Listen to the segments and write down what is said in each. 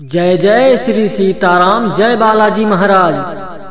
जय जय श्री सीताराम, जय बालाजी महाराज।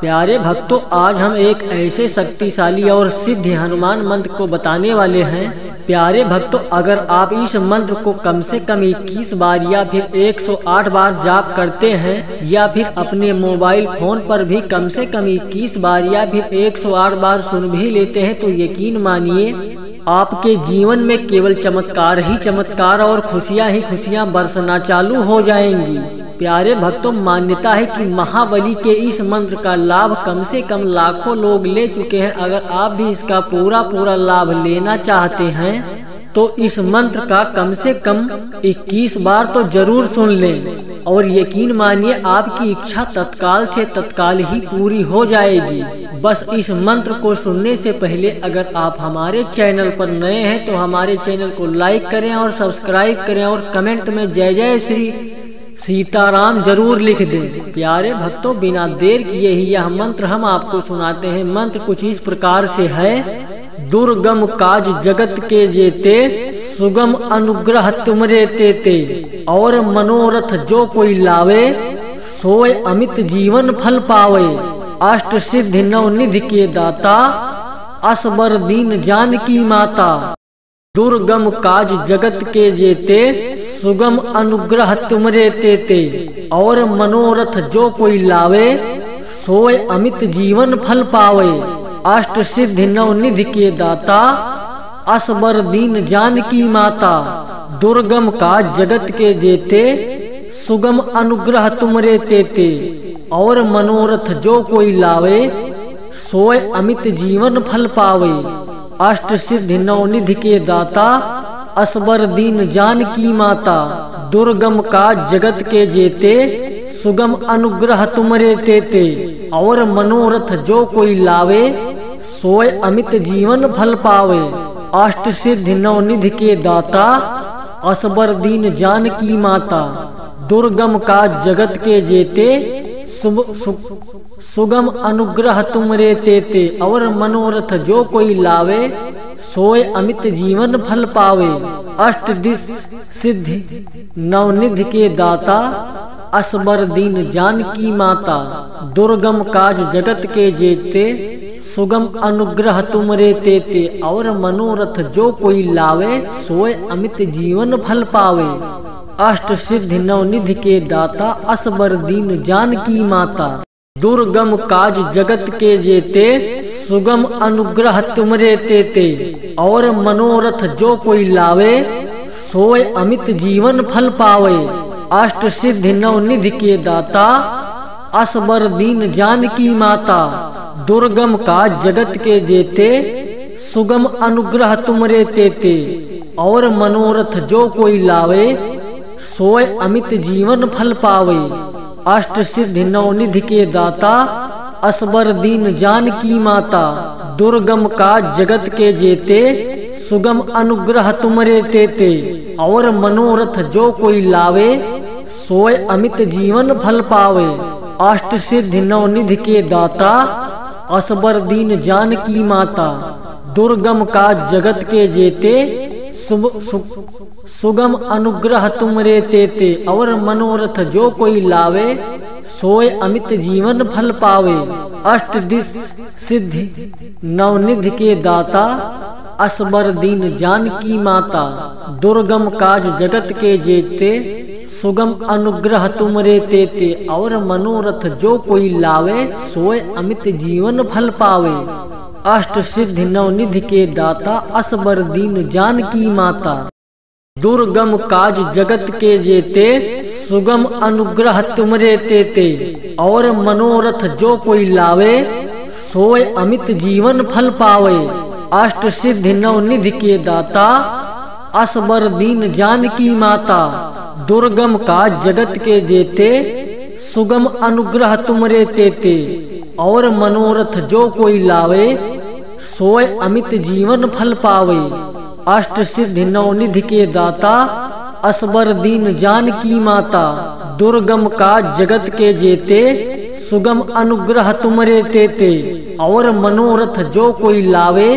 प्यारे भक्तों, आज हम एक ऐसे शक्तिशाली और सिद्ध हनुमान मंत्र को बताने वाले हैं। प्यारे भक्तों, अगर आप इस मंत्र को कम से कम 21 बार या फिर 108 बार जाप करते हैं या फिर अपने मोबाइल फोन पर भी कम से कम 21 बार या फिर 108 बार सुन भी लेते हैं, तो यकीन मानिए आपके जीवन में केवल चमत्कार ही चमत्कार और खुशियां ही खुशियां बरसना चालू हो जाएंगी। प्यारे भक्तों, मान्यता है कि महाबली के इस मंत्र का लाभ कम से कम लाखों लोग ले चुके हैं। अगर आप भी इसका पूरा लाभ लेना चाहते हैं तो इस मंत्र का कम से कम 21 बार तो जरूर सुन लें और यकीन मानिए आपकी इच्छा तत्काल से तत्काल ही पूरी हो जाएगी। बस इस मंत्र को सुनने से पहले अगर आप हमारे चैनल पर नए हैं तो हमारे चैनल को लाइक करें और सब्सक्राइब करें और कमेंट में जय जय श्री सीताराम जरूर लिख दें। प्यारे भक्तों, बिना देर किए ही यह मंत्र हम आपको सुनाते हैं। मंत्र कुछ इस प्रकार से है। दुर्गम काज जगत के जेते, सुगम अनुग्रह तुमरे तेते, और मनोरथ जो कोई लावे, सोए अमित जीवन फल पावे। अष्ट सिद्धि नवनिधि के दाता, असबर दीन जानकी माता। दुर्गम काज जगत के जेते, सुगम अनुग्रह तुमरे तेते, और मनोरथ जो कोई लावे, सोए अमित जीवन फल पावे। अष्ट सिद्धि नवनिधि के दाता, असबर दीन जानकी माता। दुर्गम काज जगत के जेते, सुगम अनुग्रह तुमरे तेते, और मनोरथ जो कोई लावे, सोए अमित जीवन फल पावे। अष्ट सिद्धि नवनिधि के दाता, असबर दीन जानकी माता। दुर्गम काज जगत के जेते, सुगम अनुग्रह तुमरे तेते, और मनोरथ जो कोई लावे, सोए अमित जीवन फल पावे। अष्ट सिद्धि नवनिधि के दाता, असबर दीन जानकी माता। दुर्गम काज जगत के जेते, सुगम अनुग्रह तुमरे तेते, और मनोरथ जो कोई लावे, सोए अमित जीवन फल पावे। अष्ट सिद्धि नवनिधि के दाता, असबर दीन जानकी माता। दुर्गम काज जगत के जेते, सुगम अनुग्रह तुमरे तेते, और मनोरथ जो कोई लावे, सोए अमित जीवन फल पावे। अष्ट सिद्धि नवनिधि के दाता, असबर दीन जानकी माता। दुर्गम काज जगत के जेते, सुगम अनुग्रह तुमरे तेते, और मनोरथ जो कोई लावे, सोए अमित जीवन फल पावे। अष्ट सिद्धि नवनिधि के दाता, असबर दीन जानकी माता। दुर्गम काज जगत के जेते, सुगम अनुग्रह तुमरे तेते, और मनोरथ जो कोई लावे, सोए अमित जीवन फल पावे। अष्ट सिद्धि नवनिधि के दाता, असबर दीन जानकी माता। दुर्गम काज जगत के जेते, सुगम अनुग्रह तुमरे तेते, और मनोरथ जो कोई लावे, सोए अमित जीवन फल पावे। अष्ट सिद्धि नवनिधि के दाता, असबर दीन जानकी माता। दुर्गम काज जगत के जेते, सुगम अनुग्रह तुमरे तेते, और मनोरथ जो कोई लावे, सोए अमित जीवन फल पावे। अष्ट सिद्धि नवनिधि के दाता, असबर दीन जानकी माता। दुर्गम काज जगत के जेते, सुगम अनुग्रह तुमरे तेते, और मनोरथ जो कोई लावे, सोए अमित जीवन फल पावे। अष्ट सिद्धि नवनिधि के दाता, असबर दीन जानकी माता। दुर्गम काज जगत के जेते, सुगम अनुग्रह तुमरे तेते, और मनोरथ जो कोई लावे, सोए अमित जीवन फल पावे। अष्ट सिद्धि नवनिधि के दाता, असबर दीन जानकी माता। दुर्गम काज जगत के जेते, सुगम अनुग्रह तुमरे तेते, और मनोरथ जो कोई लावे, सोए अमित जीवन फल पावे। अष्ट सिद्धि नवनिधि के दाता, असबर दीन जानकी माता। दुर्गम काज जगत के जेते, सुगम अनुग्रह तुमरे तेते, और मनोरथ जो कोई लावे,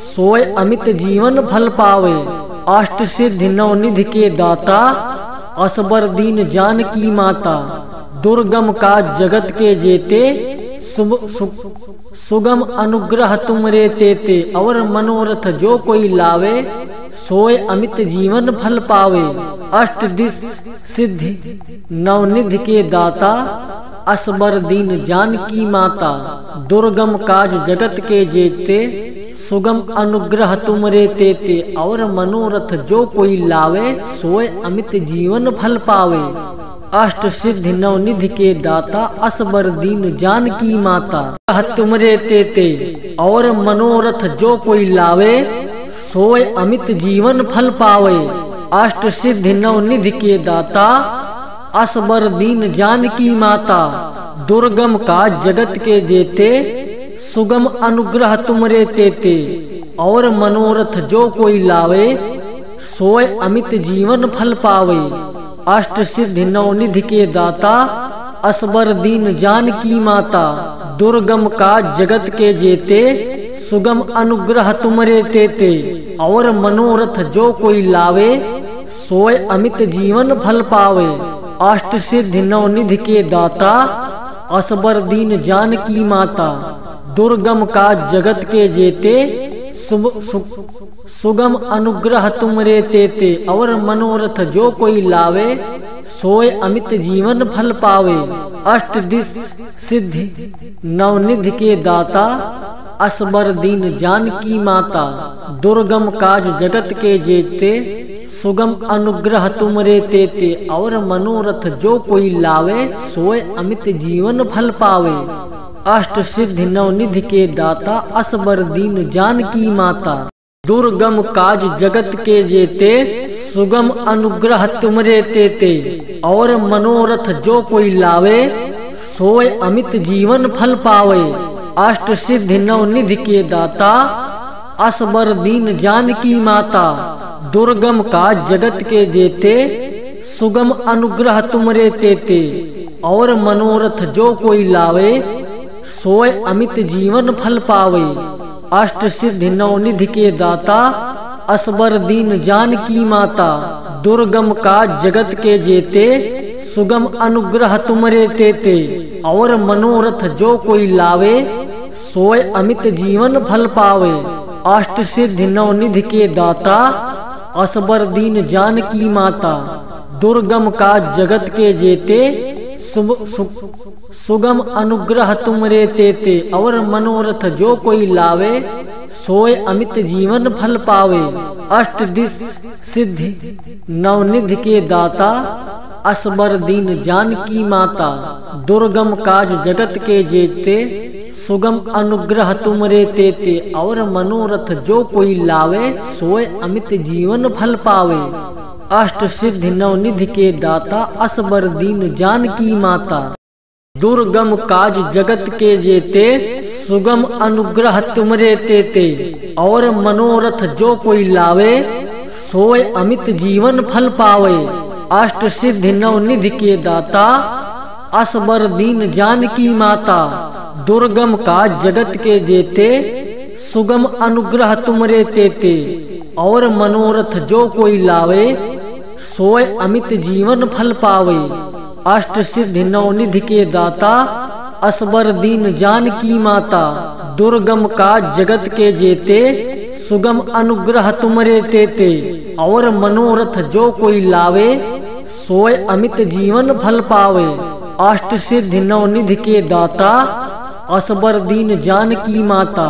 सोए अमित जीवन फल पावे। अष्ट सिद्धि नवनिधि के दाता, असबर दीन जानकी माता, दुर्गम काज जगत के जेते, सुगम अनुग्रह तुमरे तेते। और मनोरथ जो कोई लावे, सोए अमित जीवन फल पावे। अष्ट दिश सिद्धि नवनिधि के दाता, असबर दीन जानकी माता, दुर्गम काज जगत के जेते, सुगम अनुग्रह तुमरे तेते। और मनोरथ जो कोई लावे, सोए अमित जीवन फल पावे। अष्ट सिद्धि नवनिधि के दाता, असबर दीन जानकी माता, तुमरे तेते। और मनोरथ जो कोई लावे, सोए अमित जीवन फल पावे। अष्ट सिद्धि नवनिधि के दाता, असबर दीन जानकी माता, दुर्गम काज जगत के जेते, सुगम अनुग्रह तुमरे तेते। और मनोरथ जो कोई लावे, सोए अमित जीवन फल पावे। अष्ट सिद्धि नवनिधि के दाता, असबर दीन जानकी माता, दुर्गम काज जगत के जेते, सुगम अनुग्रह तुमरे तेते। और मनोरथ जो कोई लावे, सोए अमित जीवन फल पावे। अष्ट सिद्धि नवनिधि के दाता, असबर दीन जानकी माता, दुर्गम काज जगत के जेते, सुगम अनुग्रह तुमरे तेते। और मनोरथ जो कोई लावे, सोए अमित जीवन फल पावे। अष्ट दिश सिद्धि नवनिधि के दाता, असबर दीन जानकी माता, दुर्गम काज जगत के जेते, सुगम अनुग्रह तुमरे तेते। और मनोरथ जो कोई लावे, सोए अमित जीवन फल पावे। अष्ट सिद्धि नवनिधि के दाता, असबर दीन जानकी माता, दुर्गम काज जगत के जेते, सुगम अनुग्रह तुमरे तेते। और मनोरथ जो कोई लावे, सोए अमित जीवन फल पावे। अष्ट सिद्धि नवनिधि के दाता, असबर दीन जानकी माता, दुर्गम काज जगत के जेते, सुगम अनुग्रह तुमरे तेते। और मनोरथ जो कोई लावे, सोए अमित जीवन फल पावे। अष्ट सिद्धि नवनिधि के दाता, असबर दीन जानकी माता, दुर्गम काज जगत के जेते, सुगम अनुग्रह तुमरे तेते। और मनोरथ जो कोई लावे, सोए अमित जीवन फल पावे। अष्ट सिद्धि नवनिधि के दाता, असबर दीन जानकी माता, दुर्गम काज जगत के जेते, सुगम अनुग्रह तुमरे तेते। और मनोरथ जो कोई लावे, सोए अमित जीवन फल पावे। अष्ट दिश सिद्धि नवनिधि के दाता, असबर दीन जानकी माता, दुर्गम काज जगत के जेते, सुगम अनुग्रह तुमरे तेते। और मनोरथ जो कोई लावे, सोए अमित जीवन फल पावे। अष्ट सिद्धि नवनिधि के दाता, असबर दीन जानकी माता, दुर्गम काज जगत के जेते, सुगम अनुग्रह तुमरे तेते। और मनोरथ जो कोई लावे, सोए अमित जीवन फल पावे। अष्ट सिद्धि नवनिधि के दाता, असबर दीन जानकी माता, दुर्गम काज जगत के जेते, सुगम अनुग्रह तुमरे तेते। और मनोरथ जो कोई लावे, सोए अमित जीवन फल पावे। अष्ट सिद्धि नवनिधि के दाता, असबर दीन जानकी माता, दुर्गम काज जगत के जेते, सुगम अनुग्रह तुमरे तेते। और मनोरथ जो कोई लावे, सोए अमित जीवन फल पावे। अष्ट सिद्धि नवनिधि के दाता, असबर दीन जानकी माता,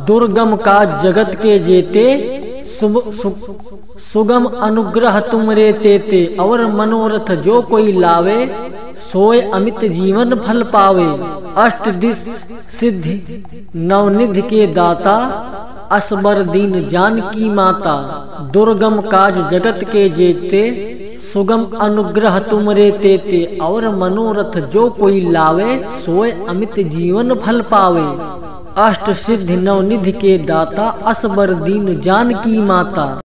दुर्गम काज जगत के जेते, सुगम अनुग्रह तुमरे तेते। और मनोरथ जो कोई लावे, सोए अमित जीवन फल पावे। अष्ट दिश सिद्धि नवनिधि के दाता, असबर दीन जानकी माता, दुर्गम काज जगत के जेते, सुगम अनुग्रह तुमरे तेते। और मनोरथ जो कोई लावे, सोए अमित जीवन फल पावे। अष्ट सिद्धि नवनिधि के दाता, असबर दीन जानकी माता।